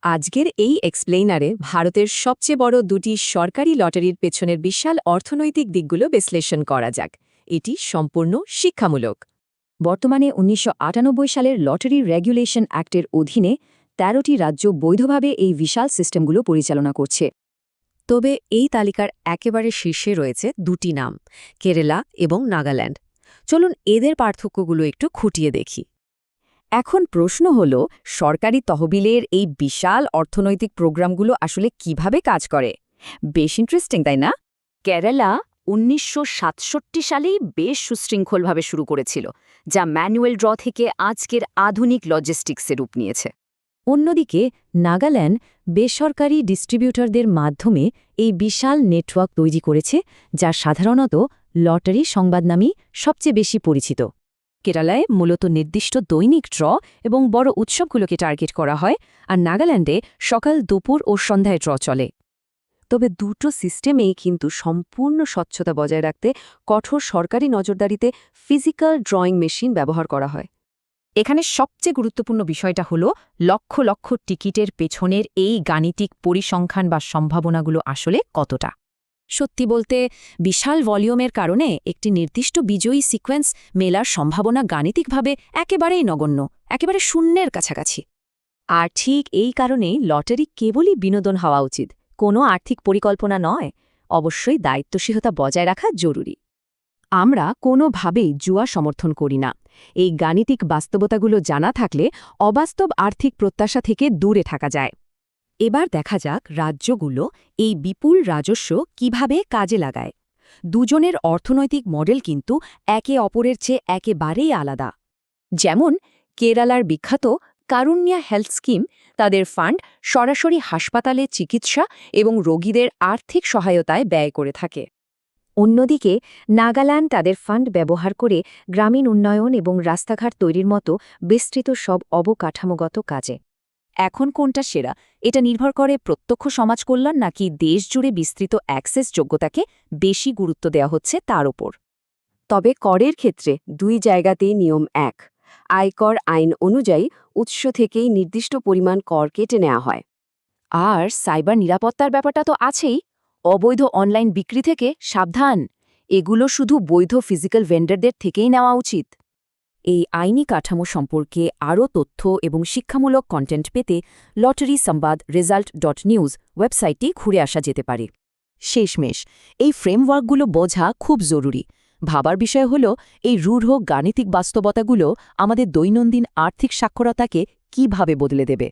আজকের এই এক্সপ্লেইনারে ভারতের সবচেয়ে বড় দুটি সরকারি লটারির পেছনের বিশাল অর্থনৈতিক দিকগুলো বিশ্লেষণ করা যাক। এটি সম্পূর্ণ শিক্ষামূলক। বর্তমানে ১৯৯৮ সালের লটারি রেগুলেশন অ্যাক্টের অধীনে ১৩টি রাজ্য বৈধভাবে এই বিশাল সিস্টেমগুলো পরিচালনা করছে। তবে এই তালিকার একেবারে শীর্ষে রয়েছে দুটি নাম, কেরালা এবং নাগাল্যান্ড। চলুন এদের পার্থক্যগুলো একটু খুঁটিয়ে দেখি। এখন প্রশ্ন হল, সরকারি তহবিলের এই বিশাল অর্থনৈতিক প্রোগ্রামগুলো আসলে কিভাবে কাজ করে? বেশ ইন্টারেস্টিং, তাই না? কেরালা ১৯৬৭ সালেই বেশ সুশৃঙ্খলভাবে শুরু করেছিল, যা ম্যানুয়াল ড্র থেকে আজকের আধুনিক লজিস্টিক্সের রূপ নিয়েছে। অন্যদিকে নাগাল্যান্ড বেসরকারি ডিস্ট্রিবিউটরদের মাধ্যমে এই বিশাল নেটওয়ার্ক তৈরি করেছে, যা সাধারণত লটারি সংবাদ নামেই সবচেয়ে বেশি পরিচিত। কেরালায় মূলত নির্দিষ্ট দৈনিক ড্র এবং বড় উৎসবগুলোকে টার্গেট করা হয়, আর নাগাল্যান্ডে সকাল, দুপুর ও সন্ধ্যায় ড্র চলে। তবে দুটো সিস্টেমেই কিন্তু সম্পূর্ণ স্বচ্ছতা বজায় রাখতে কঠোর সরকারি নজরদারিতে ফিজিক্যাল ড্রয়িং মেশিন ব্যবহার করা হয়। এখানে সবচেয়ে গুরুত্বপূর্ণ বিষয়টা হল লক্ষ লক্ষ টিকিটের পেছনের এই গাণিতিক পরিসংখ্যান বা সম্ভাবনাগুলো আসলে কতটা। সত্যি বলতে, বিশাল ভলিউমের কারণে একটি নির্দিষ্ট বিজয়ী সিকোয়েন্স মেলার সম্ভাবনা গাণিতিকভাবে একেবারেই নগণ্য, একেবারে শূন্যের কাছাকাছি। আর ঠিক এই কারণেই লটারি কেবলই বিনোদন হওয়া উচিত, কোনো আর্থিক পরিকল্পনা নয়। অবশ্যই দায়িত্বশীলতা বজায় রাখা জরুরি। আমরা কোনোভাবেই জুয়া সমর্থন করি না। এই গাণিতিক বাস্তবতাগুলো জানা থাকলে অবাস্তব আর্থিক প্রত্যাশা থেকে দূরে থাকা যায়। এবার দেখা যাক রাজ্যগুলো এই বিপুল রাজস্ব কিভাবে কাজে লাগায়। দুজনের অর্থনৈতিক মডেল কিন্তু একে অপরের চেয়ে একেবারেই আলাদা। যেমন কেরালার বিখ্যাত কারুণ্যা হেলথ স্কিম তাদের ফান্ড সরাসরি হাসপাতালে চিকিৎসা এবং রোগীদের আর্থিক সহায়তায় ব্যয় করে থাকে। অন্যদিকে নাগাল্যান্ড তাদের ফান্ড ব্যবহার করে গ্রামীণ উন্নয়ন এবং রাস্তাঘাট তৈরির মতো বিস্তৃত সব অবকাঠামোগত কাজে। এখন কোনটা সেরা, এটা নির্ভর করে প্রত্যক্ষ সমাজ কল্যাণ নাকি দেশজুড়ে বিস্তৃত অ্যাক্সেস যোগ্যতাকে বেশি গুরুত্ব দেওয়া হচ্ছে তার ওপর। তবে করের ক্ষেত্রে দুই জায়গাতেই নিয়ম এক। আয়কর আইন অনুযায়ী উৎস থেকেই নির্দিষ্ট পরিমাণ কর কেটে নেওয়া হয়। আর সাইবার নিরাপত্তার ব্যাপারটা তো আছেই। অবৈধ অনলাইন বিক্রি থেকে সাবধান, এগুলো শুধু বৈধ ফিজিক্যাল ভেন্ডারদের থেকেই নেওয়া উচিত। এই আইনি কাঠামো সম্পর্কে আরও তথ্য এবং শিক্ষামূলক কন্টেন্ট পেতে লটারি সংবাদ result.news ওয়েবসাইটটি ঘুরে আসা যেতে পারে। শেষমেশ, এই ফ্রেমওয়ার্কগুলো বোঝা খুব জরুরি। ভাবার বিষয় হল, এই রূঢ় গাণিতিক বাস্তবতাগুলো আমাদের দৈনন্দিন আর্থিক সাক্ষরতাকে কিভাবে বদলে দেবে।